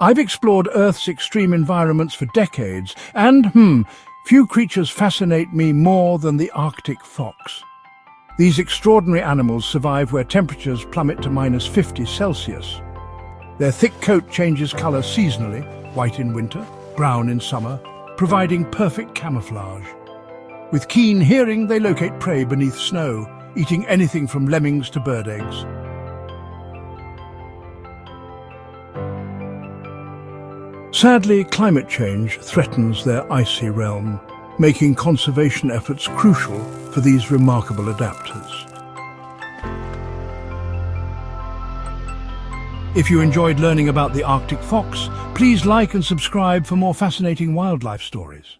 I've explored Earth's extreme environments for decades, and, few creatures fascinate me more than the Arctic fox. These extraordinary animals survive where temperatures plummet to -50 degrees Celsius. Their thick coat changes colour seasonally, white in winter, brown in summer, providing perfect camouflage. With keen hearing, they locate prey beneath snow, eating anything from lemmings to bird eggs. Sadly, climate change threatens their icy realm, making conservation efforts crucial for these remarkable adapters. If you enjoyed learning about the Arctic fox, please like and subscribe for more fascinating wildlife stories.